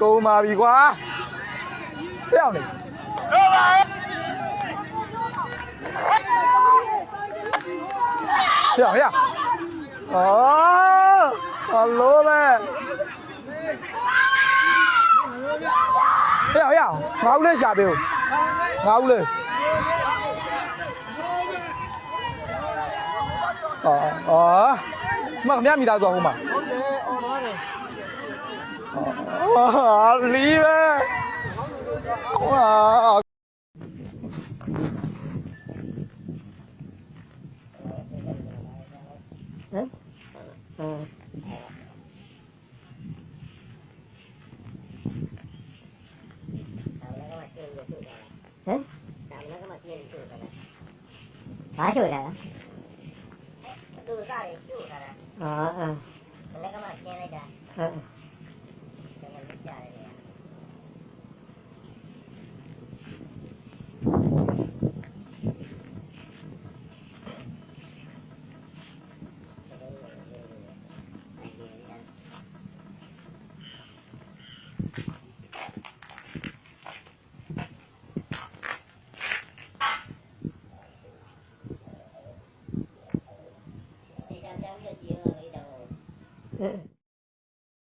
ကုန်ပါပြီကွာပြောင်းနေပြောင်းရအလိုပဲပြောင်းရငါဦးလေးရှာပေးဦးငါဦးလေးမခမရမိသားသွားဦးမှာလီးပဲဘာချို့လဲသူစားရကျို့တာอ๋อလည်းကမှကျင်းလိုက်တာ